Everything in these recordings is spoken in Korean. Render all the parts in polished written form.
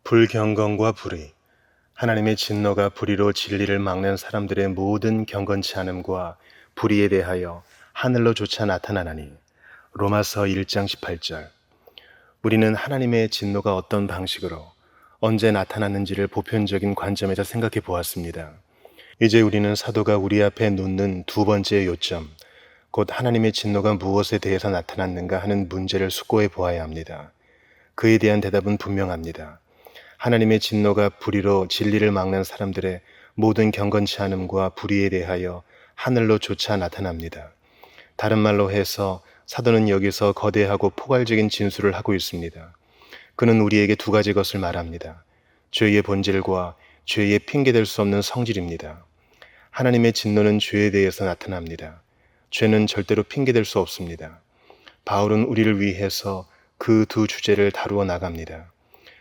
불경건과 불의. 하나님의 진노가 불의로 진리를 막는 사람들의 모든 경건치 않음과 불의에 대하여 하늘로조차 나타나나니. 로마서 1장 18절. 우리는 하나님의 진노가 어떤 방식으로 언제 나타났는지를 보편적인 관점에서 생각해 보았습니다. 이제 우리는 사도가 우리 앞에 놓는 두 번째 요점, 곧 하나님의 진노가 무엇에 대해서 나타났는가 하는 문제를 숙고해 보아야 합니다. 그에 대한 대답은 분명합니다. 하나님의 진노가 불의로 진리를 막는 사람들의 모든 경건치 않음과 불의에 대하여 하늘로조차 나타납니다. 다른 말로 해서 사도는 여기서 거대하고 포괄적인 진술을 하고 있습니다. 그는 우리에게 두 가지 것을 말합니다. 죄의 본질과 죄의 핑계댈 수 없는 성질입니다. 하나님의 진노는 죄에 대해서 나타납니다. 죄는 절대로 핑계댈 수 없습니다. 바울은 우리를 위해서 그 두 주제를 다루어 나갑니다.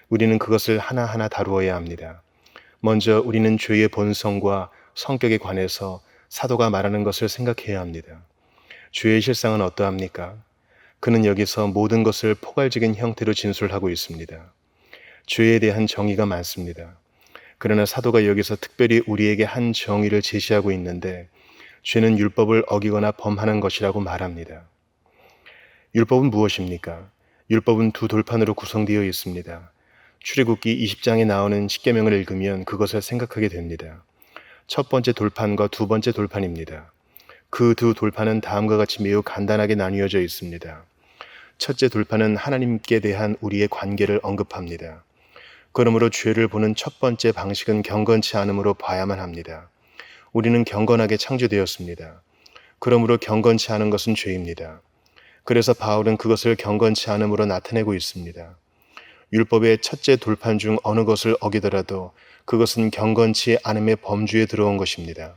우리는 그것을 하나하나 다루어야 합니다. 먼저 우리는 죄의 본성과 성격에 관해서 사도가 말하는 것을 생각해야 합니다. 죄의 실상은 어떠합니까? 그는 여기서 모든 것을 포괄적인 형태로 진술하고 있습니다. 죄에 대한 정의가 많습니다. 그러나 사도가 여기서 특별히 우리에게 한 정의를 제시하고 있는데, 죄는 율법을 어기거나 범하는 것이라고 말합니다. 율법은 무엇입니까? 율법은 두 돌판으로 구성되어 있습니다. 출애굽기 20장에 나오는 십계명을 읽으면 그것을 생각하게 됩니다. 첫 번째 돌판과 두 번째 돌판입니다. 그 두 돌판은 다음과 같이 매우 간단하게 나뉘어져 있습니다. 첫째 돌판은 하나님께 대한 우리의 관계를 언급합니다. 그러므로 죄를 보는 첫 번째 방식은 경건치 않음으로 봐야만 합니다. 우리는 경건하게 창조되었습니다. 그러므로 경건치 않은 것은 죄입니다. 그래서 바울은 그것을 경건치 않음으로 나타내고 있습니다. 율법의 첫째 돌판 중 어느 것을 어기더라도 그것은 경건치 않음의 범주에 들어온 것입니다.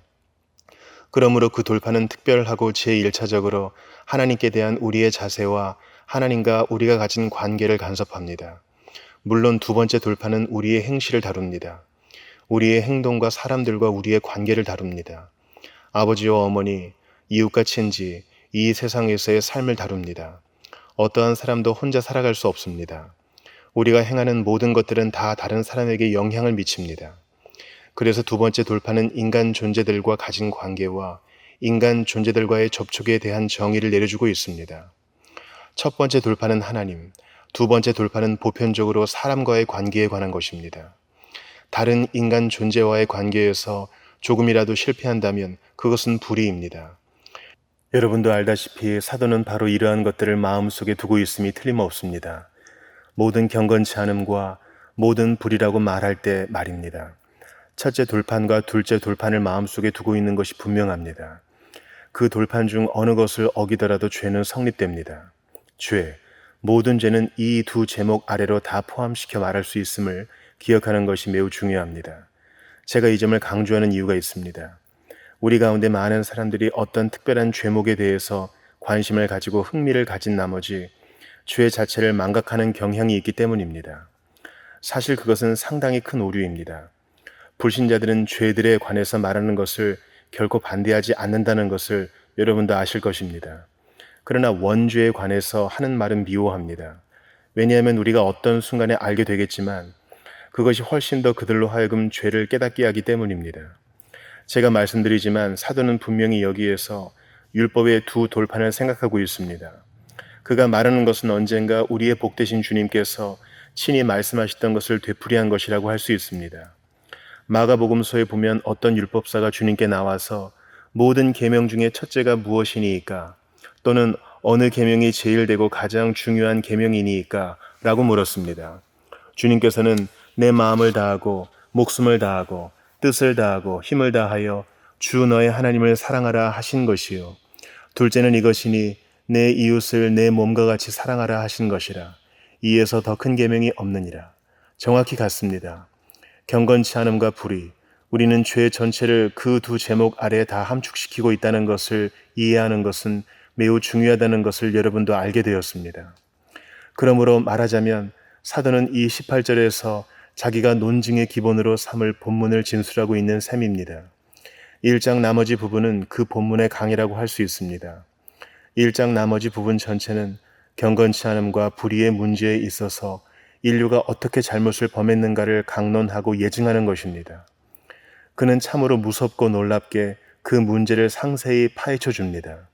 그러므로 그 돌판은 특별하고 제1차적으로 하나님께 대한 우리의 자세와 하나님과 우리가 가진 관계를 간섭합니다. 물론 두 번째 돌판은 우리의 행실을 다룹니다. 우리의 행동과 사람들과 우리의 관계를 다룹니다. 아버지와 어머니, 이웃과 친지, 이 세상에서의 삶을 다룹니다. 어떠한 사람도 혼자 살아갈 수 없습니다. 우리가 행하는 모든 것들은 다 다른 사람에게 영향을 미칩니다. 그래서 두 번째 돌파는 인간 존재들과 가진 관계와 인간 존재들과의 접촉에 대한 정의를 내려주고 있습니다. 첫 번째 돌파는 하나님, 두 번째 돌파는 보편적으로 사람과의 관계에 관한 것입니다. 다른 인간 존재와의 관계에서 조금이라도 실패한다면 그것은 불의입니다. 여러분도 알다시피 사도는 바로 이러한 것들을 마음속에 두고 있음이 틀림없습니다. 모든 경건치 않음과 모든 불의라고 말할 때 말입니다. 첫째 돌판과 둘째 돌판을 마음속에 두고 있는 것이 분명합니다. 그 돌판 중 어느 것을 어기더라도 죄는 성립됩니다. 죄, 모든 죄는 이 두 제목 아래로 다 포함시켜 말할 수 있음을 기억하는 것이 매우 중요합니다. 제가 이 점을 강조하는 이유가 있습니다. 우리 가운데 많은 사람들이 어떤 특별한 죄목에 대해서 관심을 가지고 흥미를 가진 나머지 죄 자체를 망각하는 경향이 있기 때문입니다. 사실 그것은 상당히 큰 오류입니다. 불신자들은 죄들에 관해서 말하는 것을 결코 반대하지 않는다는 것을 여러분도 아실 것입니다. 그러나 원죄에 관해서 하는 말은 미워합니다. 왜냐하면 우리가 어떤 순간에 알게 되겠지만 그것이 훨씬 더 그들로 하여금 죄를 깨닫게 하기 때문입니다. 제가 말씀드리지만 사도는 분명히 여기에서 율법의 두 돌판을 생각하고 있습니다. 그가 말하는 것은 언젠가 우리의 복되신 주님께서 친히 말씀하셨던 것을 되풀이한 것이라고 할 수 있습니다. 마가복음서에 보면 어떤 율법사가 주님께 나와서 모든 계명 중에 첫째가 무엇이니이까 또는 어느 계명이 제일 되고 가장 중요한 계명이니이까 라고 물었습니다. 주님께서는 내 마음을 다하고 목숨을 다하고 뜻을 다하고 힘을 다하여 주 너의 하나님을 사랑하라 하신 것이요 둘째는 이것이니 내 이웃을 내 몸과 같이 사랑하라 하신 것이라. 이에서 더 큰 계명이 없느니라. 정확히 같습니다. 경건치 않음과 불의, 우리는 죄 전체를 그 두 제목 아래에 다 함축시키고 있다는 것을 이해하는 것은 매우 중요하다는 것을 여러분도 알게 되었습니다. 그러므로 말하자면 사도는 이 18절에서 자기가 논증의 기본으로 삼을 본문을 진술하고 있는 셈입니다. 1장 나머지 부분은 그 본문의 강의라고 할 수 있습니다. 1장 나머지 부분 전체는 경건치 않음과 불의의 문제에 있어서 인류가 어떻게 잘못을 범했는가를 강론하고 예증하는 것입니다. 그는 참으로 무섭고 놀랍게 그 문제를 상세히 파헤쳐 줍니다.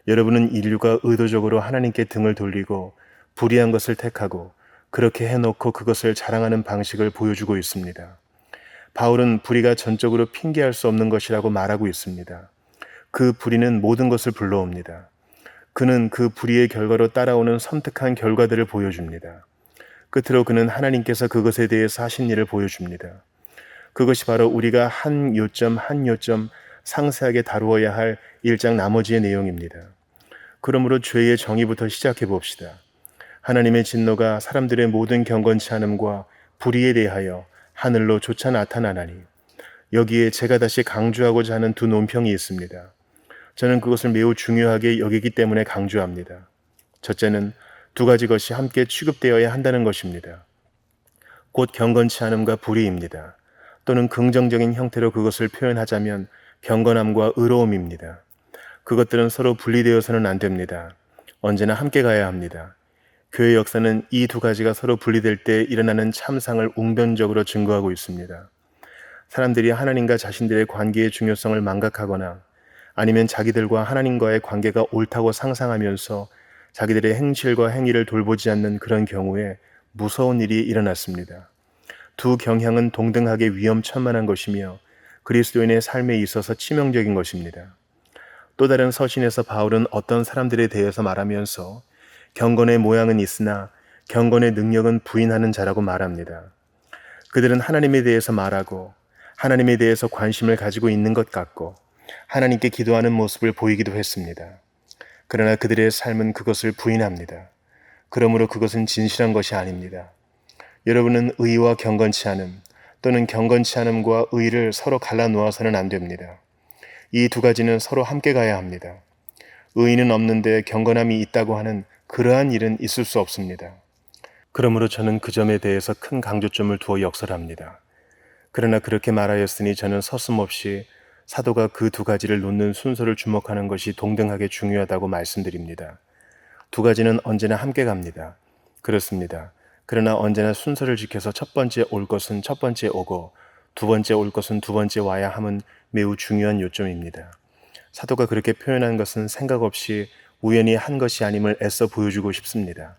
여러분은 인류가 의도적으로 하나님께 등을 돌리고 불의한 것을 택하고 그렇게 해놓고 그것을 자랑하는 방식을 보여주고 있습니다. 바울은 불의가 전적으로 핑계할 수 없는 것이라고 말하고 있습니다. 그 불의는 모든 것을 불러옵니다. 그는 그 불의의 결과로 따라오는 섬뜩한 결과들을 보여줍니다. 끝으로 그는 하나님께서 그것에 대해서 하신 일을 보여줍니다. 그것이 바로 우리가 한 요점 한 요점 상세하게 다루어야 할 1장 나머지의 내용입니다. 그러므로 죄의 정의부터 시작해 봅시다. 하나님의 진노가 사람들의 모든 경건치 않음과 불의에 대하여 하늘로 솟아 나타나나니, 여기에 제가 다시 강조하고자 하는 두 논평이 있습니다. 저는 그것을 매우 중요하게 여기기 때문에 강조합니다. 첫째는 두 가지 것이 함께 취급되어야 한다는 것입니다. 곧 경건치 않음과 불의입니다. 또는 긍정적인 형태로 그것을 표현하자면 경건함과 의로움입니다. 그것들은 서로 분리되어서는 안 됩니다. 언제나 함께 가야 합니다. 교회 역사는 이 두 가지가 서로 분리될 때 일어나는 참상을 웅변적으로 증거하고 있습니다. 사람들이 하나님과 자신들의 관계의 중요성을 망각하거나 아니면 자기들과 하나님과의 관계가 옳다고 상상하면서 자기들의 행실과 행위를 돌보지 않는 그런 경우에 무서운 일이 일어났습니다. 두 경향은 동등하게 위험천만한 것이며 그리스도인의 삶에 있어서 치명적인 것입니다. 또 다른 서신에서 바울은 어떤 사람들에 대해서 말하면서 경건의 모양은 있으나 경건의 능력은 부인하는 자라고 말합니다. 그들은 하나님에 대해서 말하고 하나님에 대해서 관심을 가지고 있는 것 같고 하나님께 기도하는 모습을 보이기도 했습니다. 그러나 그들의 삶은 그것을 부인합니다. 그러므로 그것은 진실한 것이 아닙니다. 여러분은 의와 경건치 않음 또는 경건치 않음과 의를 서로 갈라놓아서는 안 됩니다. 이 두 가지는 서로 함께 가야 합니다. 의는 없는데 경건함이 있다고 하는 그러한 일은 있을 수 없습니다. 그러므로 저는 그 점에 대해서 큰 강조점을 두어 역설합니다. 그러나 그렇게 말하였으니 저는 서슴없이 사도가 그 두 가지를 놓는 순서를 주목하는 것이 동등하게 중요하다고 말씀드립니다. 두 가지는 언제나 함께 갑니다. 그렇습니다. 그러나 언제나 순서를 지켜서 첫 번째 올 것은 첫 번째 오고 두 번째 올 것은 두 번째 와야 함은 매우 중요한 요점입니다. 사도가 그렇게 표현한 것은 생각 없이 우연히 한 것이 아님을 애써 보여주고 싶습니다.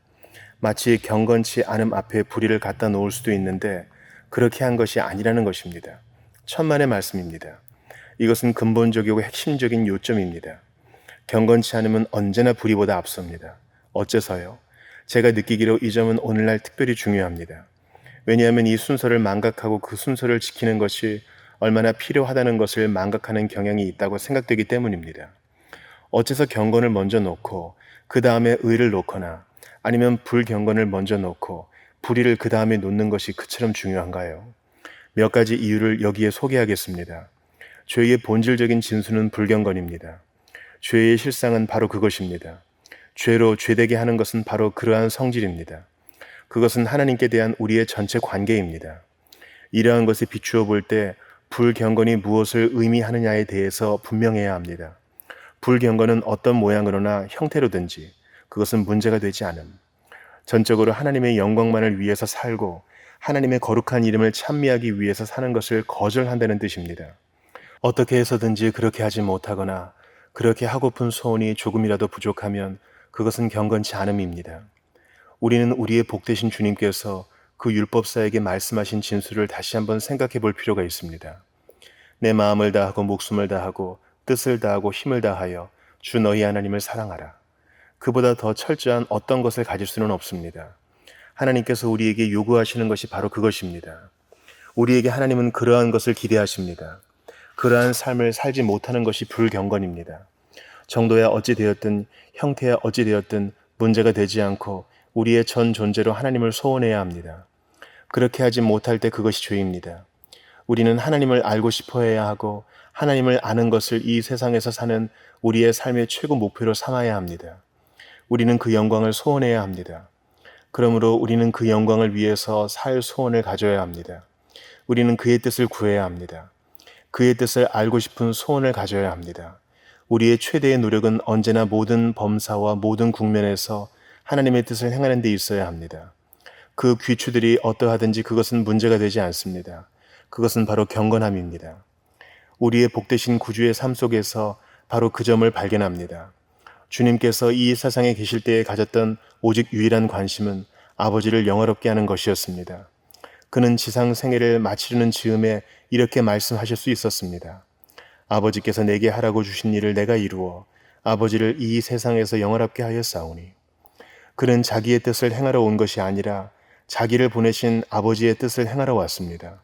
마치 경건치 않음 앞에 불의를 갖다 놓을 수도 있는데 그렇게 한 것이 아니라는 것입니다. 천만의 말씀입니다. 이것은 근본적이고 핵심적인 요점입니다. 경건치 않음은 언제나 불의보다 앞섭니다. 어째서요? 제가 느끼기로 이 점은 오늘날 특별히 중요합니다. 왜냐하면 이 순서를 망각하고 그 순서를 지키는 것이 얼마나 필요하다는 것을 망각하는 경향이 있다고 생각되기 때문입니다. 어째서 경건을 먼저 놓고 그 다음에 의를 놓거나 아니면 불경건을 먼저 놓고 불의를 그 다음에 놓는 것이 그처럼 중요한가요? 몇 가지 이유를 여기에 소개하겠습니다. 죄의 본질적인 진수는 불경건입니다. 죄의 실상은 바로 그것입니다. 죄로 죄되게 하는 것은 바로 그러한 성질입니다. 그것은 하나님께 대한 우리의 전체 관계입니다. 이러한 것에 비추어 볼 때 불경건이 무엇을 의미하느냐에 대해서 분명해야 합니다. 불경건은 어떤 모양으로나 형태로든지 그것은 문제가 되지 않음. 전적으로 하나님의 영광만을 위해서 살고 하나님의 거룩한 이름을 찬미하기 위해서 사는 것을 거절한다는 뜻입니다. 어떻게 해서든지 그렇게 하지 못하거나 그렇게 하고픈 소원이 조금이라도 부족하면 그것은 경건치 않음입니다. 우리는 우리의 복되신 주님께서 그 율법사에게 말씀하신 진수를 다시 한번 생각해 볼 필요가 있습니다. 내 마음을 다하고 목숨을 다하고 뜻을 다하고 힘을 다하여 주 너희 하나님을 사랑하라. 그보다 더 철저한 어떤 것을 가질 수는 없습니다. 하나님께서 우리에게 요구하시는 것이 바로 그것입니다. 우리에게 하나님은 그러한 것을 기대하십니다. 그러한 삶을 살지 못하는 것이 불경건입니다. 정도야 어찌 되었든 형태야 어찌 되었든 문제가 되지 않고 우리의 전 존재로 하나님을 소원해야 합니다. 그렇게 하지 못할 때 그것이 죄입니다. 우리는 하나님을 알고 싶어 해야 하고 하나님을 아는 것을 이 세상에서 사는 우리의 삶의 최고 목표로 삼아야 합니다. 우리는 그 영광을 소원해야 합니다. 그러므로 우리는 그 영광을 위해서 살 소원을 가져야 합니다. 우리는 그의 뜻을 구해야 합니다. 그의 뜻을 알고 싶은 소원을 가져야 합니다. 우리의 최대의 노력은 언제나 모든 범사와 모든 국면에서 하나님의 뜻을 행하는 데 있어야 합니다. 그 귀추들이 어떠하든지 그것은 문제가 되지 않습니다. 그것은 바로 경건함입니다. 우리의 복되신 구주의 삶 속에서 바로 그 점을 발견합니다. 주님께서 이 세상에 계실 때에 가졌던 오직 유일한 관심은 아버지를 영화롭게 하는 것이었습니다. 그는 지상 생애를 마치려는 즈음에 이렇게 말씀하실 수 있었습니다. 아버지께서 내게 하라고 주신 일을 내가 이루어 아버지를 이 세상에서 영화롭게 하였사오니. 그는 자기의 뜻을 행하러 온 것이 아니라 자기를 보내신 아버지의 뜻을 행하러 왔습니다.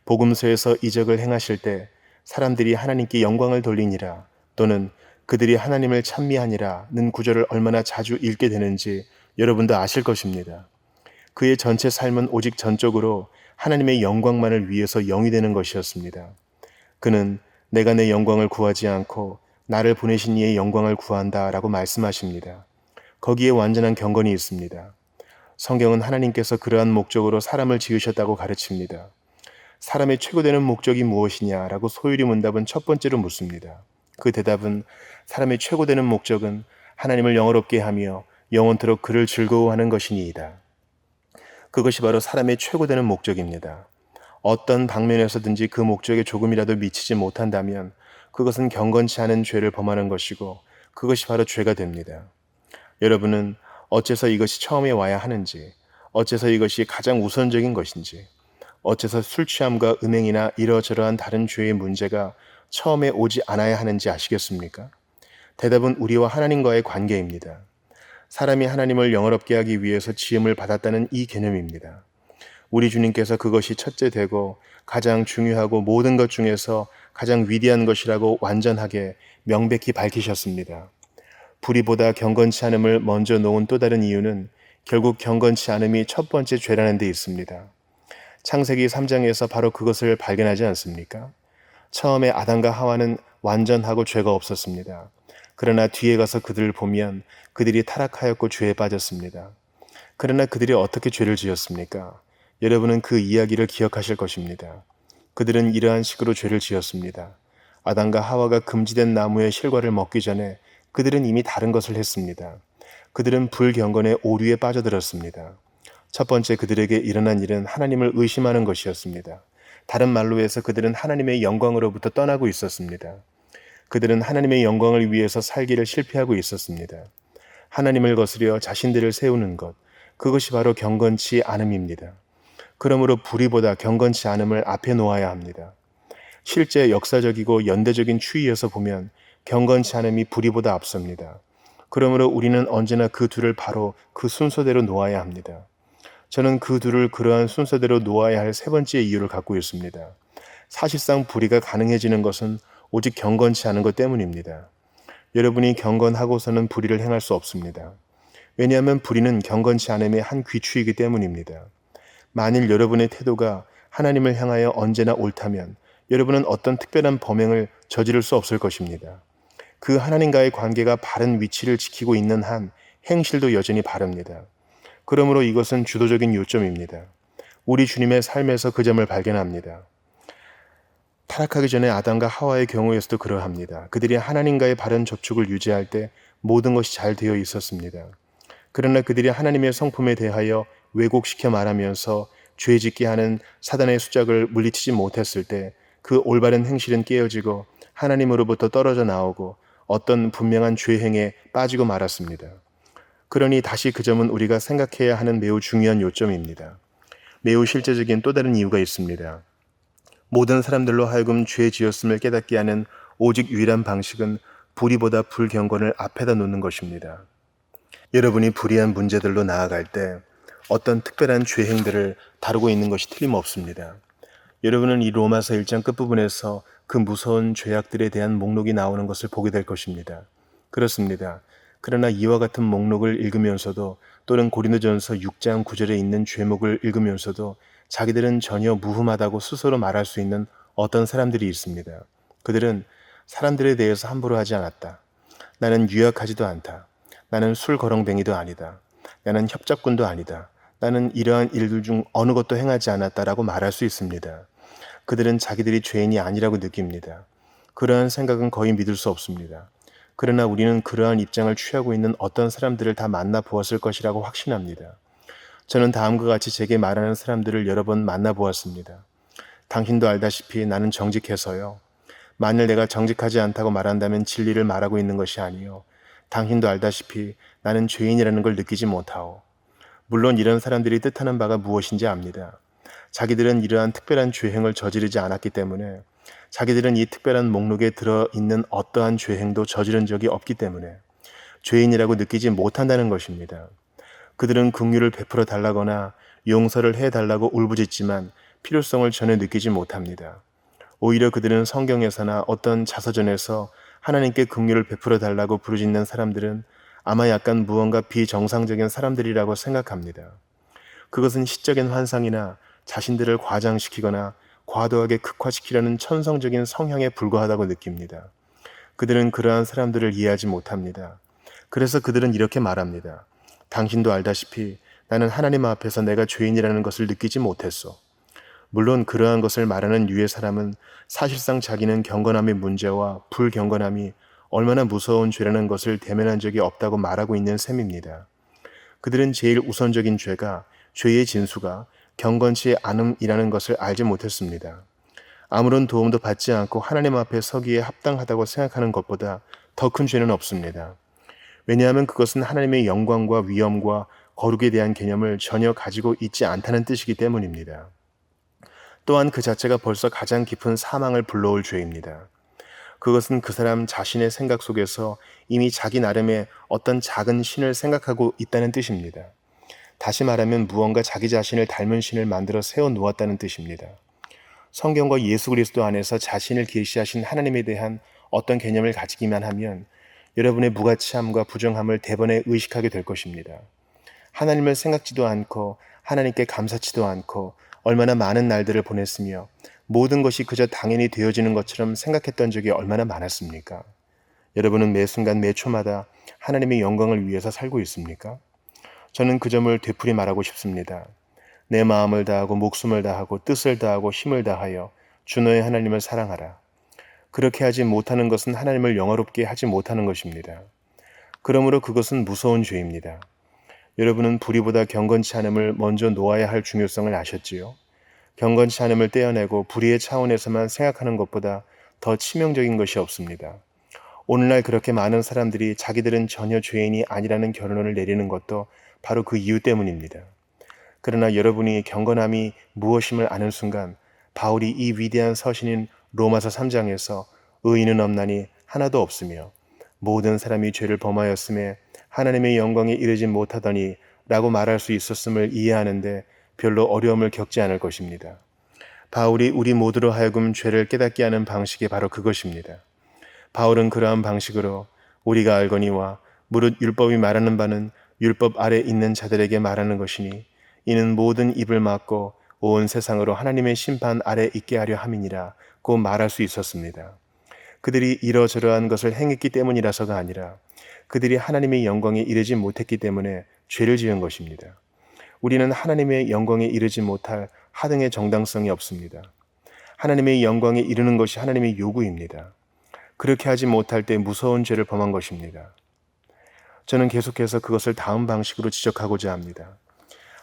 복음서에서 이적을 행하실 때 사람들이 하나님께 영광을 돌리니라 또는 그들이 하나님을 찬미하니라는 구절을 얼마나 자주 읽게 되는지 여러분도 아실 것입니다. 그의 전체 삶은 오직 전적으로 하나님의 영광만을 위해서 영이 되는 것이었습니다. 그는 내가 내 영광을 구하지 않고 나를 보내신 이의 영광을 구한다 라고 말씀하십니다. 거기에 완전한 경건이 있습니다. 성경은 하나님께서 그러한 목적으로 사람을 지으셨다고 가르칩니다. 사람의 최고되는 목적이 무엇이냐라고 소율이 문답은 첫 번째로 묻습니다. 그 대답은 사람의 최고되는 목적은 하나님을 영화롭게 하며 영원토록 그를 즐거워하는 것이니이다. 그것이 바로 사람의 최고되는 목적입니다. 어떤 방면에서든지 그 목적에 조금이라도 미치지 못한다면 그것은 경건치 않은 죄를 범하는 것이고 그것이 바로 죄가 됩니다. 여러분은 어째서 이것이 처음에 와야 하는지, 어째서 이것이 가장 우선적인 것인지, 어째서 술 취함과 음행이나 이러저러한 다른 죄의 문제가 처음에 오지 않아야 하는지 아시겠습니까? 대답은 우리와 하나님과의 관계입니다. 사람이 하나님을 영화롭게 하기 위해서 지음을 받았다는 이 개념입니다. 우리 주님께서 그것이 첫째 되고 가장 중요하고 모든 것 중에서 가장 위대한 것이라고 완전하게 명백히 밝히셨습니다. 불의보다 경건치 않음을 먼저 놓은 또 다른 이유는 결국 경건치 않음이 첫 번째 죄라는 데 있습니다. 창세기 3장에서 바로 그것을 발견하지 않습니까? 처음에 아담과 하와는 완전하고 죄가 없었습니다. 그러나 뒤에 가서 그들을 보면 그들이 타락하였고 죄에 빠졌습니다. 그러나 그들이 어떻게 죄를 지었습니까? 여러분은 그 이야기를 기억하실 것입니다. 그들은 이러한 식으로 죄를 지었습니다. 아담과 하와가 금지된 나무의 실과를 먹기 전에 그들은 이미 다른 것을 했습니다. 그들은 불경건의 오류에 빠져들었습니다. 첫 번째 그들에게 일어난 일은 하나님을 의심하는 것이었습니다. 다른 말로 해서 그들은 하나님의 영광으로부터 떠나고 있었습니다. 그들은 하나님의 영광을 위해서 살기를 실패하고 있었습니다. 하나님을 거스려 자신들을 세우는 것, 그것이 바로 경건치 않음입니다. 그러므로 불의보다 경건치 않음을 앞에 놓아야 합니다. 실제 역사적이고 연대적인 추이에서 보면 경건치 않음이 불의보다 앞섭니다. 그러므로 우리는 언제나 그 둘을 바로 그 순서대로 놓아야 합니다. 저는 그 둘을 그러한 순서대로 놓아야 할 세 번째 이유를 갖고 있습니다. 사실상 불의가 가능해지는 것은 오직 경건치 않은 것 때문입니다. 여러분이 경건하고서는 불의를 행할 수 없습니다. 왜냐하면 불의는 경건치 않음의 한 귀추이기 때문입니다. 만일 여러분의 태도가 하나님을 향하여 언제나 옳다면 여러분은 어떤 특별한 범행을 저지를 수 없을 것입니다. 그 하나님과의 관계가 바른 위치를 지키고 있는 한 행실도 여전히 바릅니다. 그러므로 이것은 주도적인 요점입니다. 우리 주님의 삶에서 그 점을 발견합니다. 타락하기 전에 아담과 하와의 경우에서도 그러합니다. 그들이 하나님과의 바른 접촉을 유지할 때 모든 것이 잘 되어 있었습니다. 그러나 그들이 하나님의 성품에 대하여 왜곡시켜 말하면서 죄짓게 하는 사단의 수작을 물리치지 못했을 때 그 올바른 행실은 깨어지고 하나님으로부터 떨어져 나오고 어떤 분명한 죄행에 빠지고 말았습니다. 그러니 다시 그 점은 우리가 생각해야 하는 매우 중요한 요점입니다. 매우 실제적인 또 다른 이유가 있습니다. 모든 사람들로 하여금 죄 지었음을 깨닫게 하는 오직 유일한 방식은 불의보다 불경건을 앞에다 놓는 것입니다. 여러분이 불의한 문제들로 나아갈 때 어떤 특별한 죄행들을 다루고 있는 것이 틀림없습니다. 여러분은 이 로마서 1장 끝부분에서 그 무서운 죄악들에 대한 목록이 나오는 것을 보게 될 것입니다. 그렇습니다. 그러나 이와 같은 목록을 읽으면서도 또는 고린도전서 6장 9절에 있는 죄목을 읽으면서도 자기들은 전혀 무흠하다고 스스로 말할 수 있는 어떤 사람들이 있습니다. 그들은 사람들에 대해서 함부로 하지 않았다. 나는 유약하지도 않다. 나는 술거렁뱅이도 아니다. 나는 협잡꾼도 아니다. 나는 이러한 일들 중 어느 것도 행하지 않았다라고 말할 수 있습니다. 그들은 자기들이 죄인이 아니라고 느낍니다. 그러한 생각은 거의 믿을 수 없습니다. 그러나 우리는 그러한 입장을 취하고 있는 어떤 사람들을 다 만나 보았을 것이라고 확신합니다. 저는 다음과 같이 제게 말하는 사람들을 여러 번 만나보았습니다. 당신도 알다시피 나는 정직해서요. 만일 내가 정직하지 않다고 말한다면 진리를 말하고 있는 것이 아니요. 당신도 알다시피 나는 죄인이라는 걸 느끼지 못하오. 물론 이런 사람들이 뜻하는 바가 무엇인지 압니다. 자기들은 이러한 특별한 죄행을 저지르지 않았기 때문에, 자기들은 이 특별한 목록에 들어있는 어떠한 죄행도 저지른 적이 없기 때문에 죄인이라고 느끼지 못한다는 것입니다. 그들은 긍휼을 베풀어 달라거나 용서를 해달라고 울부짖지만 필요성을 전혀 느끼지 못합니다. 오히려 그들은 성경에서나 어떤 자서전에서 하나님께 긍휼을 베풀어 달라고 부르짖는 사람들은 아마 약간 무언가 비정상적인 사람들이라고 생각합니다. 그것은 시적인 환상이나 자신들을 과장시키거나 과도하게 극화시키려는 천성적인 성향에 불과하다고 느낍니다. 그들은 그러한 사람들을 이해하지 못합니다. 그래서 그들은 이렇게 말합니다. 당신도 알다시피 나는 하나님 앞에서 내가 죄인이라는 것을 느끼지 못했소. 물론 그러한 것을 말하는 유의 사람은 사실상 자기는 경건함의 문제와 불경건함이 얼마나 무서운 죄라는 것을 대면한 적이 없다고 말하고 있는 셈입니다. 그들은 제일 우선적인 죄가, 죄의 진수가 경건치 않음이라는 것을 알지 못했습니다. 아무런 도움도 받지 않고 하나님 앞에 서기에 합당하다고 생각하는 것보다 더 큰 죄는 없습니다. 왜냐하면 그것은 하나님의 영광과 위엄과 거룩에 대한 개념을 전혀 가지고 있지 않다는 뜻이기 때문입니다. 또한 그 자체가 벌써 가장 깊은 사망을 불러올 죄입니다. 그것은 그 사람 자신의 생각 속에서 이미 자기 나름의 어떤 작은 신을 생각하고 있다는 뜻입니다. 다시 말하면 무언가 자기 자신을 닮은 신을 만들어 세워 놓았다는 뜻입니다. 성경과 예수 그리스도 안에서 자신을 계시하신 하나님에 대한 어떤 개념을 가지기만 하면 여러분의 무가치함과 부정함을 대번에 의식하게 될 것입니다. 하나님을 생각지도 않고 하나님께 감사치도 않고 얼마나 많은 날들을 보냈으며 모든 것이 그저 당연히 되어지는 것처럼 생각했던 적이 얼마나 많았습니까? 여러분은 매 순간 매 초마다 하나님의 영광을 위해서 살고 있습니까? 저는 그 점을 되풀이 말하고 싶습니다. 내 마음을 다하고 목숨을 다하고 뜻을 다하고 힘을 다하여 주 너의 하나님을 사랑하라. 그렇게 하지 못하는 것은 하나님을 영화롭게 하지 못하는 것입니다. 그러므로 그것은 무서운 죄입니다. 여러분은 불의보다 경건치 않음을 먼저 놓아야 할 중요성을 아셨지요? 경건치 않음을 떼어내고 불의의 차원에서만 생각하는 것보다 더 치명적인 것이 없습니다. 오늘날 그렇게 많은 사람들이 자기들은 전혀 죄인이 아니라는 결론을 내리는 것도 바로 그 이유 때문입니다. 그러나 여러분이 경건함이 무엇임을 아는 순간 바울이 이 위대한 서신인 로마서 3장에서 의인은 없나니 하나도 없으며 모든 사람이 죄를 범하였음에 하나님의 영광에 이르지 못하더니 라고 말할 수 있었음을 이해하는데 별로 어려움을 겪지 않을 것입니다. 바울이 우리 모두로 하여금 죄를 깨닫게 하는 방식이 바로 그것입니다. 바울은 그러한 방식으로 우리가 알거니와 무릇 율법이 말하는 바는 율법 아래 있는 자들에게 말하는 것이니 이는 모든 입을 막고 온 세상으로 하나님의 심판 아래 있게 하려 함이니라고 말할 수 있었습니다. 그들이 이러저러한 것을 행했기 때문이라서가 아니라 그들이 하나님의 영광에 이르지 못했기 때문에 죄를 지은 것입니다. 우리는 하나님의 영광에 이르지 못할 하등의 정당성이 없습니다. 하나님의 영광에 이르는 것이 하나님의 요구입니다. 그렇게 하지 못할 때 무서운 죄를 범한 것입니다. 저는 계속해서 그것을 다음 방식으로 지적하고자 합니다.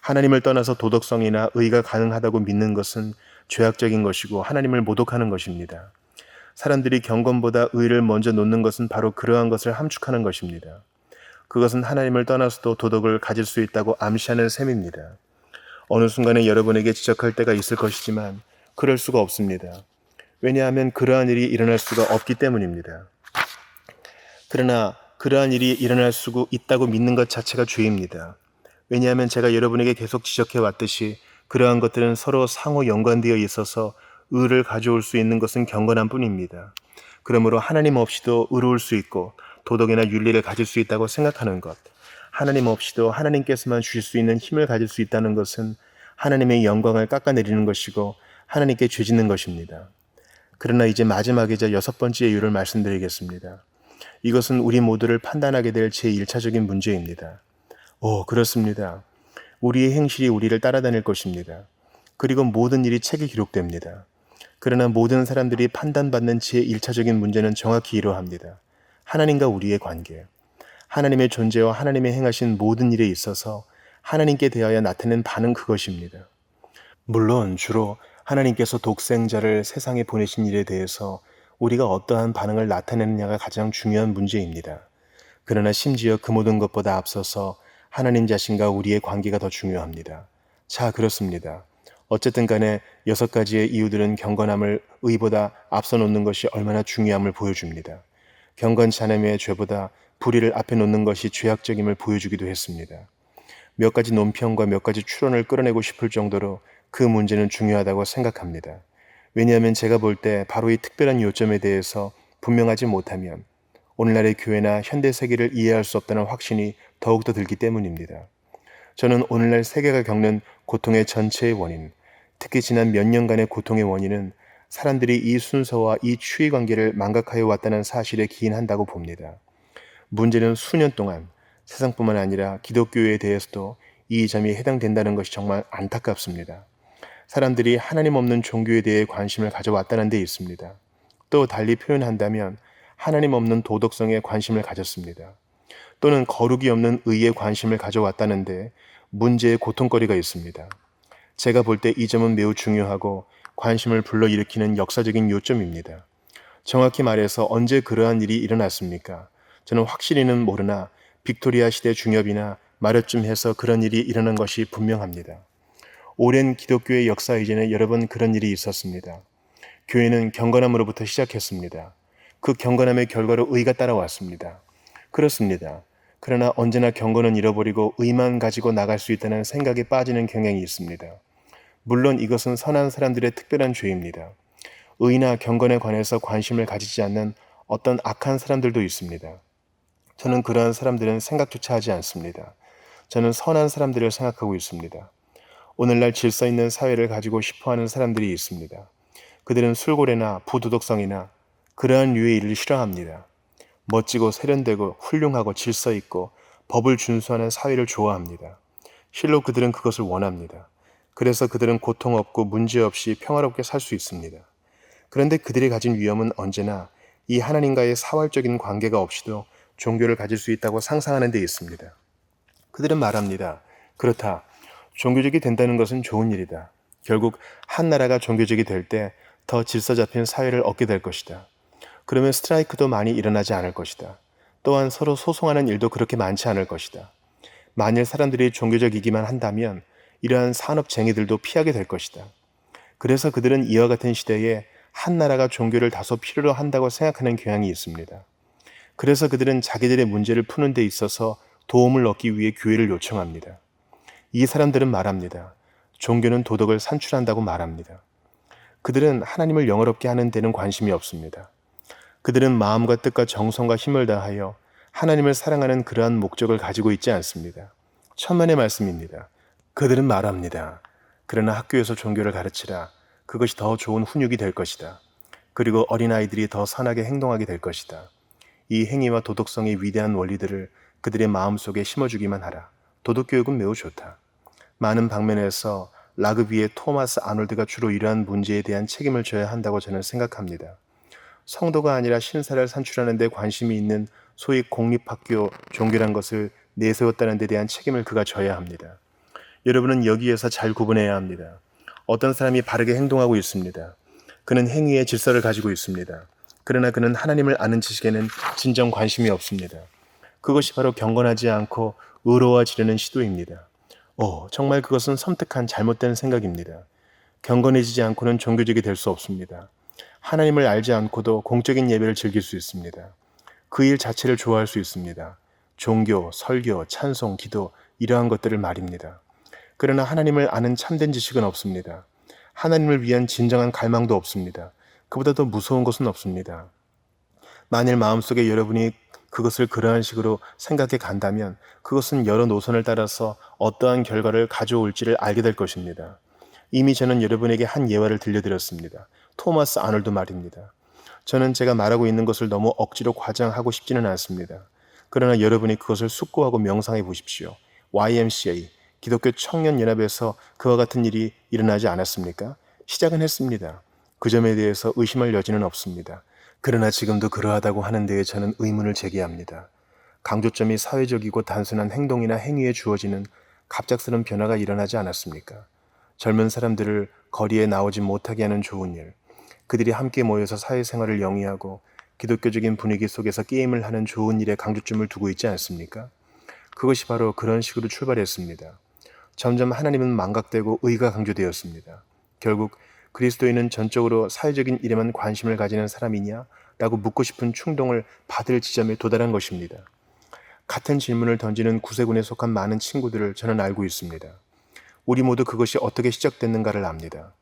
하나님을 떠나서 도덕성이나 의가 가능하다고 믿는 것은 죄악적인 것이고 하나님을 모독하는 것입니다. 사람들이 경건보다 의를 먼저 놓는 것은 바로 그러한 것을 함축하는 것입니다. 그것은 하나님을 떠나서도 도덕을 가질 수 있다고 암시하는 셈입니다. 어느 순간에 여러분에게 지적할 때가 있을 것이지만 그럴 수가 없습니다. 왜냐하면 그러한 일이 일어날 수가 없기 때문입니다. 그러나 그러한 일이 일어날 수 있다고 믿는 것 자체가 죄입니다. 왜냐하면 제가 여러분에게 계속 지적해 왔듯이 그러한 것들은 서로 상호 연관되어 있어서 의를 가져올 수 있는 것은 경건함 뿐입니다. 그러므로 하나님 없이도 의로울 수 있고 도덕이나 윤리를 가질 수 있다고 생각하는 것, 하나님 없이도 하나님께서만 주실 수 있는 힘을 가질 수 있다는 것은 하나님의 영광을 깎아내리는 것이고 하나님께 죄짓는 것입니다. 그러나 이제 마지막이자 6번째 이유를 말씀드리겠습니다. 이것은 우리 모두를 판단하게 될 제1차적인 문제입니다. 그렇습니다. 우리의 행실이 우리를 따라다닐 것입니다. 그리고 모든 일이 책에 기록됩니다. 그러나 모든 사람들이 판단받는 제1차적인 문제는 정확히 이러합니다. 하나님과 우리의 관계. 하나님의 존재와 하나님의 행하신 모든 일에 있어서 하나님께 대하여 나타낸 반응 그것입니다. 물론 주로 하나님께서 독생자를 세상에 보내신 일에 대해서 우리가 어떠한 반응을 나타내느냐가 가장 중요한 문제입니다. 그러나 심지어 그 모든 것보다 앞서서 하나님 자신과 우리의 관계가 더 중요합니다. 자, 그렇습니다. 어쨌든 간에 6가지의 이유들은 경건함을 의보다 앞서 놓는 것이 얼마나 중요함을 보여줍니다. 경건치 않음의 죄보다 불의를 앞에 놓는 것이 죄악적임을 보여주기도 했습니다. 몇 가지 논평과 몇 가지 추론을 끌어내고 싶을 정도로 그 문제는 중요하다고 생각합니다. 왜냐하면 제가 볼 때 바로 이 특별한 요점에 대해서 분명하지 못하면 오늘날의 교회나 현대 세계를 이해할 수 없다는 확신이 더욱더 들기 때문입니다. 저는 오늘날 세계가 겪는 고통의 전체의 원인, 특히 지난 몇 년간의 고통의 원인은 사람들이 이 순서와 이 추위 관계를 망각하여 왔다는 사실에 기인한다고 봅니다. 문제는 수년 동안 세상뿐만 아니라 기독교에 대해서도 이 점이 해당된다는 것이 정말 안타깝습니다. 사람들이 하나님 없는 종교에 대해 관심을 가져왔다는 데 있습니다. 또 달리 표현한다면 하나님 없는 도덕성에 관심을 가졌습니다. 또는 거룩이 없는 의에 관심을 가져왔다는데 문제의 고통거리가 있습니다. 제가 볼 때 이 점은 매우 중요하고 관심을 불러일으키는 역사적인 요점입니다. 정확히 말해서 언제 그러한 일이 일어났습니까? 저는 확실히는 모르나 빅토리아 시대 중엽이나 말여쯤 해서 그런 일이 일어난 것이 분명합니다. 오랜 기독교의 역사 이전에 여러 번 그런 일이 있었습니다. 교회는 경건함으로부터 시작했습니다. 그 경건함의 결과로 의가 따라왔습니다. 그렇습니다. 그러나 언제나 경건은 잃어버리고 의만 가지고 나갈 수 있다는 생각에 빠지는 경향이 있습니다. 물론 이것은 선한 사람들의 특별한 죄입니다. 의나 경건에 관해서 관심을 가지지 않는 어떤 악한 사람들도 있습니다. 저는 그러한 사람들은 생각조차 하지 않습니다. 저는 선한 사람들을 생각하고 있습니다. 오늘날 질서 있는 사회를 가지고 싶어하는 사람들이 있습니다. 그들은 술고래나 부도덕성이나 그러한 류의 일을 싫어합니다. 멋지고 세련되고 훌륭하고 질서 있고 법을 준수하는 사회를 좋아합니다. 실로 그들은 그것을 원합니다. 그래서 그들은 고통 없고 문제 없이 평화롭게 살 수 있습니다. 그런데 그들이 가진 위험은 언제나 이 하나님과의 사활적인 관계가 없이도 종교를 가질 수 있다고 상상하는 데 있습니다. 그들은 말합니다. 그렇다. 종교적이 된다는 것은 좋은 일이다. 결국 한 나라가 종교적이 될 때 더 질서 잡힌 사회를 얻게 될 것이다. 그러면 스트라이크도 많이 일어나지 않을 것이다. 또한 서로 소송하는 일도 그렇게 많지 않을 것이다. 만일 사람들이 종교적이기만 한다면 이러한 산업쟁이들도 피하게 될 것이다. 그래서 그들은 이와 같은 시대에 한 나라가 종교를 다소 필요로 한다고 생각하는 경향이 있습니다. 그래서 그들은 자기들의 문제를 푸는 데 있어서 도움을 얻기 위해 교회를 요청합니다. 이 사람들은 말합니다. 종교는 도덕을 산출한다고 말합니다. 그들은 하나님을 영화롭게 하는 데는 관심이 없습니다. 그들은 마음과 뜻과 정성과 힘을 다하여 하나님을 사랑하는 그러한 목적을 가지고 있지 않습니다. 천만의 말씀입니다. 그들은 말합니다. 그러나 학교에서 종교를 가르치라. 그것이 더 좋은 훈육이 될 것이다. 그리고 어린아이들이 더 선하게 행동하게 될 것이다. 이 행위와 도덕성의 위대한 원리들을 그들의 마음속에 심어주기만 하라. 도덕교육은 매우 좋다. 많은 방면에서 라그비의 토마스 아놀드가 주로 이러한 문제에 대한 책임을 져야 한다고 저는 생각합니다. 성도가 아니라 신사를 산출하는 데 관심이 있는 소위 공립학교 종교란 것을 내세웠다는 데 대한 책임을 그가 져야 합니다. 여러분은 여기에서 잘 구분해야 합니다. 어떤 사람이 바르게 행동하고 있습니다. 그는 행위의 질서를 가지고 있습니다. 그러나 그는 하나님을 아는 지식에는 진정 관심이 없습니다. 그것이 바로 경건하지 않고 의로워지려는 시도입니다. 정말 그것은 섬뜩한 잘못된 생각입니다. 경건해지지 않고는 종교적이 될 수 없습니다. 하나님을 알지 않고도 공적인 예배를 즐길 수 있습니다. 그 일 자체를 좋아할 수 있습니다. 종교, 설교, 찬송, 기도 이러한 것들을 말입니다. 그러나 하나님을 아는 참된 지식은 없습니다. 하나님을 위한 진정한 갈망도 없습니다. 그보다 더 무서운 것은 없습니다. 만일 마음속에 여러분이 그것을 그러한 식으로 생각해 간다면 그것은 여러 노선을 따라서 어떠한 결과를 가져올지를 알게 될 것입니다. 이미 저는 여러분에게 한 예화를 들려드렸습니다. 토마스 아놀드 말입니다. 저는 제가 말하고 있는 것을 너무 억지로 과장하고 싶지는 않습니다. 그러나 여러분이 그것을 숙고하고 명상해 보십시오. YMCA, 기독교 청년연합에서 그와 같은 일이 일어나지 않았습니까? 시작은 했습니다. 그 점에 대해서 의심할 여지는 없습니다. 그러나 지금도 그러하다고 하는 데에 저는 의문을 제기합니다. 강조점이 사회적이고 단순한 행동이나 행위에 주어지는 갑작스런 변화가 일어나지 않았습니까? 젊은 사람들을 거리에 나오지 못하게 하는 좋은 일, 그들이 함께 모여서 사회생활을 영위하고 기독교적인 분위기 속에서 게임을 하는 좋은 일에 강조점을 두고 있지 않습니까? 그것이 바로 그런 식으로 출발했습니다. 점점 하나님은 망각되고 의가 강조되었습니다. 결국 그리스도인은 전적으로 사회적인 일에만 관심을 가지는 사람이냐? 라고 묻고 싶은 충동을 받을 지점에 도달한 것입니다. 같은 질문을 던지는 구세군에 속한 많은 친구들을 저는 알고 있습니다. 우리 모두 그것이 어떻게 시작됐는가를 압니다.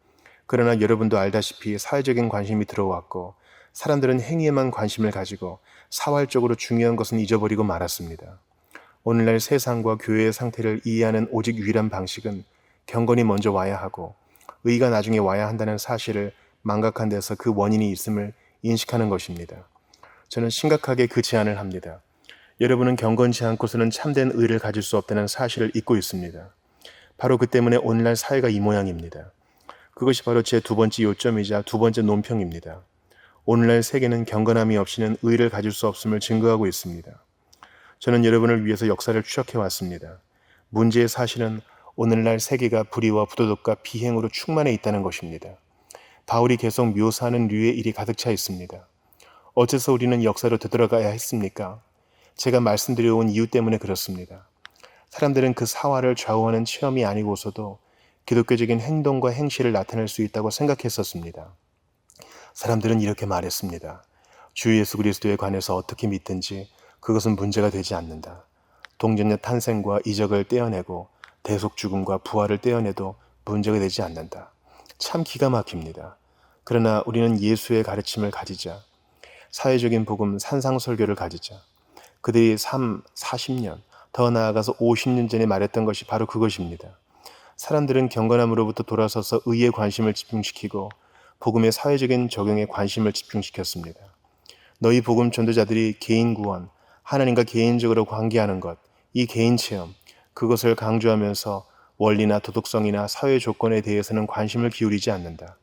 그러나 여러분도 알다시피 사회적인 관심이 들어왔고 사람들은 행위에만 관심을 가지고 사활적으로 중요한 것은 잊어버리고 말았습니다. 오늘날 세상과 교회의 상태를 이해하는 오직 유일한 방식은 경건이 먼저 와야 하고 의가 나중에 와야 한다는 사실을 망각한 데서 그 원인이 있음을 인식하는 것입니다. 저는 심각하게 그 제안을 합니다. 여러분은 경건치 않고서는 참된 의를 가질 수 없다는 사실을 잊고 있습니다. 바로 그 때문에 오늘날 사회가 이 모양입니다. 그것이 바로 제 두 번째 요점이자 두 번째 논평입니다. 오늘날 세계는 경건함이 없이는 의를 가질 수 없음을 증거하고 있습니다. 저는 여러분을 위해서 역사를 추적해 왔습니다. 문제의 사실은 오늘날 세계가 불의와 부도덕과 비행으로 충만해 있다는 것입니다. 바울이 계속 묘사하는 류의 일이 가득 차 있습니다. 어째서 우리는 역사로 되돌아가야 했습니까? 제가 말씀드려온 이유 때문에 그렇습니다. 사람들은 그 사화를 좌우하는 체험이 아니고서도 기독교적인 행동과 행실을 나타낼 수 있다고 생각했었습니다. 사람들은 이렇게 말했습니다. 주 예수 그리스도에 관해서 어떻게 믿든지 그것은 문제가 되지 않는다. 동정녀 탄생과 이적을 떼어내고 대속 죽음과 부활을 떼어내도 문제가 되지 않는다. 참 기가 막힙니다. 그러나 우리는 예수의 가르침을 가지자. 사회적인 복음 산상설교를 가지자. 그들이 40년, 더 나아가서 50년 전에 말했던 것이 바로 그것입니다. 사람들은 경건함으로부터 돌아서서 의에 관심을 집중시키고 복음의 사회적인 적용에 관심을 집중시켰습니다. 너희 복음 전도자들이 개인 구원, 하나님과 개인적으로 관계하는 것, 이 개인 체험, 그것을 강조하면서 원리나 도덕성이나 사회 조건에 대해서는 관심을 기울이지 않는다.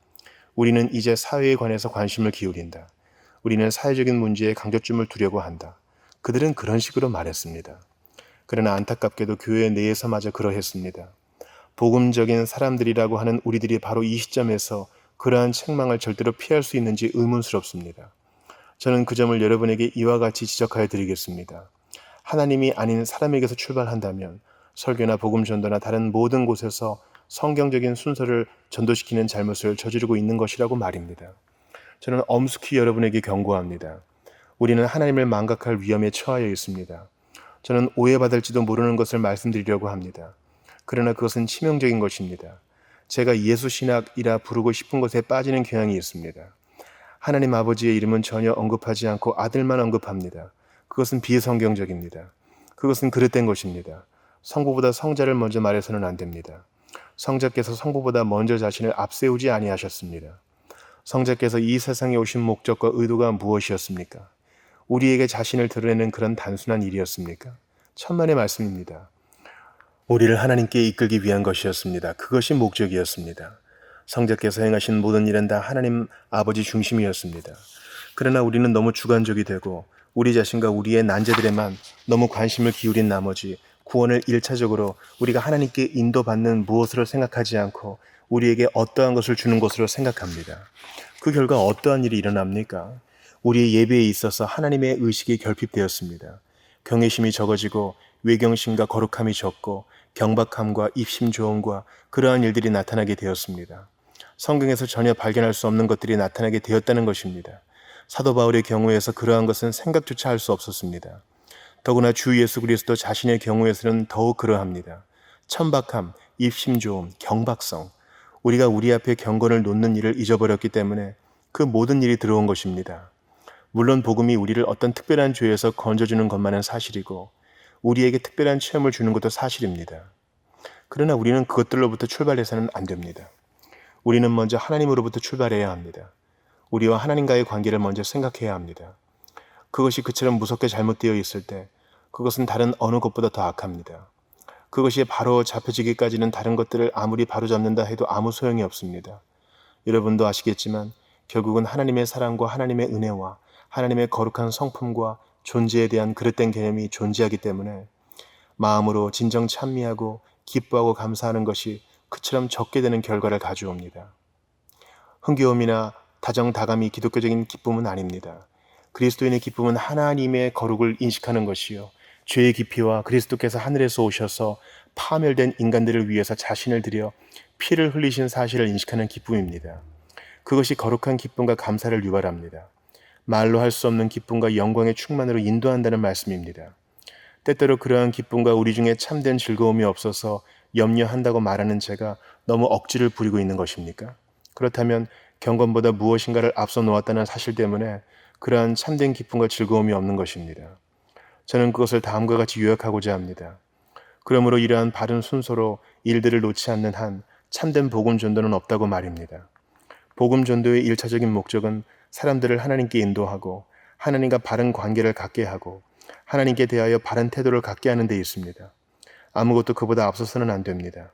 우리는 이제 사회에 관해서 관심을 기울인다. 우리는 사회적인 문제에 강조점을 두려고 한다. 그들은 그런 식으로 말했습니다. 그러나 안타깝게도 교회 내에서마저 그러했습니다. 복음적인 사람들이라고 하는 우리들이 바로 이 시점에서 그러한 책망을 절대로 피할 수 있는지 의문스럽습니다. 저는 그 점을 여러분에게 이와 같이 지적하여 드리겠습니다. 하나님이 아닌 사람에게서 출발한다면 설교나 복음 전도나 다른 모든 곳에서 성경적인 순서를 전도시키는 잘못을 저지르고 있는 것이라고 말입니다. 저는 엄숙히 여러분에게 경고합니다. 우리는 하나님을 망각할 위험에 처하여 있습니다. 저는 오해받을지도 모르는 것을 말씀드리려고 합니다. 그러나 그것은 치명적인 것입니다. 제가 예수신학이라 부르고 싶은 것에 빠지는 경향이 있습니다. 하나님 아버지의 이름은 전혀 언급하지 않고 아들만 언급합니다. 그것은 비성경적입니다. 그것은 그릇된 것입니다. 성부보다 성자를 먼저 말해서는 안 됩니다. 성자께서 성부보다 먼저 자신을 앞세우지 아니하셨습니다. 성자께서 이 세상에 오신 목적과 의도가 무엇이었습니까? 우리에게 자신을 드러내는 그런 단순한 일이었습니까? 천만의 말씀입니다. 우리를 하나님께 이끌기 위한 것이었습니다. 그것이 목적이었습니다. 성자께서 행하신 모든 일은 다 하나님 아버지 중심이었습니다. 그러나 우리는 너무 주관적이 되고 우리 자신과 우리의 난제들에만 너무 관심을 기울인 나머지 구원을 1차적으로 우리가 하나님께 인도받는 무엇으로 생각하지 않고 우리에게 어떠한 것을 주는 것으로 생각합니다. 그 결과 어떠한 일이 일어납니까? 우리의 예배에 있어서 하나님의 의식이 결핍되었습니다. 경외심이 적어지고 외경심과 거룩함이 적고 경박함과 입심조언과 그러한 일들이 나타나게 되었습니다. 성경에서 전혀 발견할 수 없는 것들이 나타나게 되었다는 것입니다. 사도 바울의 경우에서 그러한 것은 생각조차 할 수 없었습니다. 더구나 주 예수 그리스도 자신의 경우에서는 더욱 그러합니다. 천박함, 입심조음, 경박성, 우리가 우리 앞에 경건을 놓는 일을 잊어버렸기 때문에 그 모든 일이 들어온 것입니다. 물론 복음이 우리를 어떤 특별한 죄에서 건져주는 것만은 사실이고 우리에게 특별한 체험을 주는 것도 사실입니다. 그러나 우리는 그것들로부터 출발해서는 안 됩니다. 우리는 먼저 하나님으로부터 출발해야 합니다. 우리와 하나님과의 관계를 먼저 생각해야 합니다. 그것이 그처럼 무섭게 잘못되어 있을 때 그것은 다른 어느 것보다 더 악합니다. 그것이 바로 잡혀지기까지는 다른 것들을 아무리 바로잡는다 해도 아무 소용이 없습니다. 여러분도 아시겠지만 결국은 하나님의 사랑과 하나님의 은혜와 하나님의 거룩한 성품과 존재에 대한 그릇된 개념이 존재하기 때문에 마음으로 진정 찬미하고 기뻐하고 감사하는 것이 그처럼 적게 되는 결과를 가져옵니다. 흥겨움이나 다정다감이 기독교적인 기쁨은 아닙니다. 그리스도인의 기쁨은 하나님의 거룩을 인식하는 것이요, 죄의 깊이와 그리스도께서 하늘에서 오셔서 파멸된 인간들을 위해서 자신을 들여 피를 흘리신 사실을 인식하는 기쁨입니다. 그것이 거룩한 기쁨과 감사를 유발합니다. 말로 할 수 없는 기쁨과 영광의 충만으로 인도한다는 말씀입니다. 때때로 그러한 기쁨과 우리 중에 참된 즐거움이 없어서 염려한다고 말하는 제가 너무 억지를 부리고 있는 것입니까? 그렇다면 경건보다 무엇인가를 앞서 놓았다는 사실 때문에 그러한 참된 기쁨과 즐거움이 없는 것입니다. 저는 그것을 다음과 같이 요약하고자 합니다. 그러므로 이러한 바른 순서로 일들을 놓지 않는 한 참된 복음 전도는 없다고 말입니다. 복음 전도의 1차적인 목적은 사람들을 하나님께 인도하고 하나님과 바른 관계를 갖게 하고 하나님께 대하여 바른 태도를 갖게 하는 데 있습니다. 아무것도 그보다 앞서서는 안 됩니다.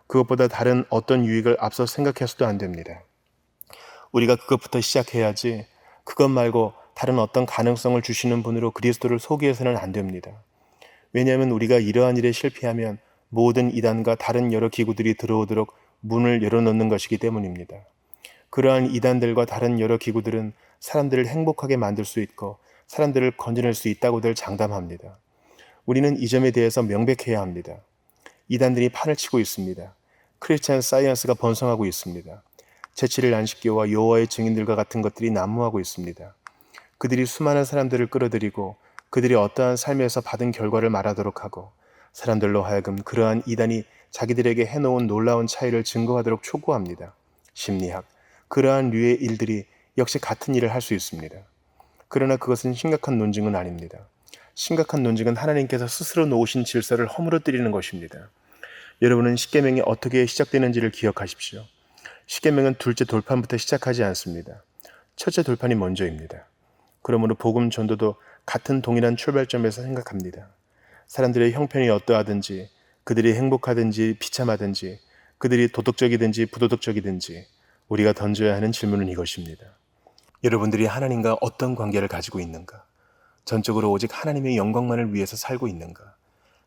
그것보다 다른 어떤 유익을 앞서 생각해서도 안 됩니다. 우리가 그것부터 시작해야지 그것 말고 다른 어떤 가능성을 주시는 분으로 그리스도를 소개해서는 안 됩니다. 왜냐하면 우리가 이러한 일에 실패하면 모든 이단과 다른 여러 기구들이 들어오도록 문을 열어놓는 것이기 때문입니다. 그러한 이단들과 다른 여러 기구들은 사람들을 행복하게 만들 수 있고 사람들을 건져낼 수 있다고들 장담합니다. 우리는 이 점에 대해서 명백해야 합니다. 이단들이 판을 치고 있습니다. 크리스찬 사이언스가 번성하고 있습니다. 제7일 안식교와 여호와의 증인들과 같은 것들이 난무하고 있습니다. 그들이 수많은 사람들을 끌어들이고 그들이 어떠한 삶에서 받은 결과를 말하도록 하고 사람들로 하여금 그러한 이단이 자기들에게 해놓은 놀라운 차이를 증거하도록 촉구합니다. 심리학, 그러한 류의 일들이 역시 같은 일을 할 수 있습니다. 그러나 그것은 심각한 논증은 아닙니다. 심각한 논증은 하나님께서 스스로 놓으신 질서를 허물어뜨리는 것입니다. 여러분은 십계명이 어떻게 시작되는지를 기억하십시오. 십계명은 둘째 돌판부터 시작하지 않습니다. 첫째 돌판이 먼저입니다. 그러므로 복음 전도도 같은 동일한 출발점에서 생각합니다. 사람들의 형편이 어떠하든지, 그들이 행복하든지 비참하든지, 그들이 도덕적이든지 부도덕적이든지 우리가 던져야 하는 질문은 이것입니다. 여러분들이 하나님과 어떤 관계를 가지고 있는가? 전적으로 오직 하나님의 영광만을 위해서 살고 있는가?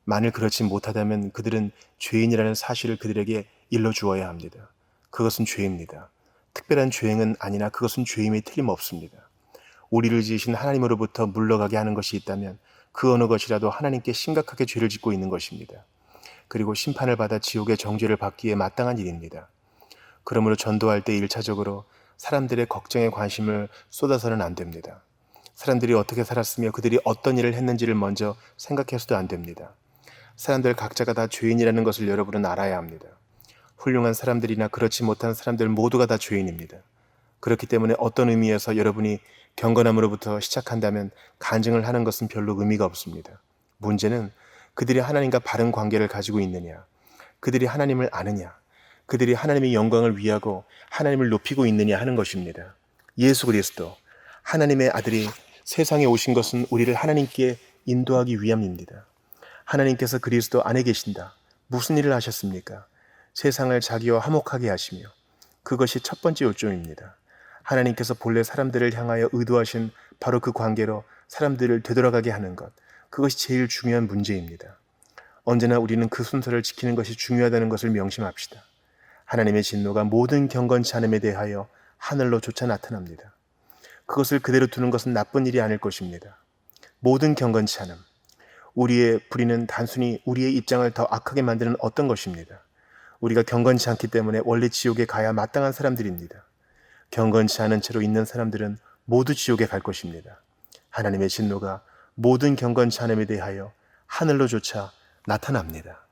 만일 그렇지 못하다면 그들은 죄인이라는 사실을 그들에게 일러주어야 합니다. 그것은 죄입니다. 특별한 죄행은 아니나 그것은 죄임이 틀림없습니다. 우리를 지으신 하나님으로부터 물러가게 하는 것이 있다면 그 어느 것이라도 하나님께 심각하게 죄를 짓고 있는 것입니다. 그리고 심판을 받아 지옥의 정죄를 받기에 마땅한 일입니다. 그러므로 전도할 때 1차적으로 사람들의 걱정에 관심을 쏟아서는 안 됩니다. 사람들이 어떻게 살았으며 그들이 어떤 일을 했는지를 먼저 생각해서도 안 됩니다. 사람들 각자가 다 죄인이라는 것을 여러분은 알아야 합니다. 훌륭한 사람들이나 그렇지 못한 사람들 모두가 다 죄인입니다. 그렇기 때문에 어떤 의미에서 여러분이 경건함으로부터 시작한다면 간증을 하는 것은 별로 의미가 없습니다. 문제는 그들이 하나님과 바른 관계를 가지고 있느냐, 그들이 하나님을 아느냐, 그들이 하나님의 영광을 위하고 하나님을 높이고 있느냐 하는 것입니다. 예수 그리스도, 하나님의 아들이 세상에 오신 것은 우리를 하나님께 인도하기 위함입니다. 하나님께서 그리스도 안에 계신다. 무슨 일을 하셨습니까? 세상을 자기와 화목하게 하시며, 그것이 첫 번째 요점입니다. 하나님께서 본래 사람들을 향하여 의도하신 바로 그 관계로 사람들을 되돌아가게 하는 것, 그것이 제일 중요한 문제입니다. 언제나 우리는 그 순서를 지키는 것이 중요하다는 것을 명심합시다. 하나님의 진노가 모든 경건치 않음에 대하여 하늘로 조차 나타납니다. 그것을 그대로 두는 것은 나쁜 일이 아닐 것입니다. 모든 경건치 않음, 우리의 불의는 단순히 우리의 입장을 더 악하게 만드는 어떤 것입니다. 우리가 경건치 않기 때문에 원래 지옥에 가야 마땅한 사람들입니다. 경건치 않은 채로 있는 사람들은 모두 지옥에 갈 것입니다. 하나님의 진노가 모든 경건치 않음에 대하여 하늘로조차 나타납니다.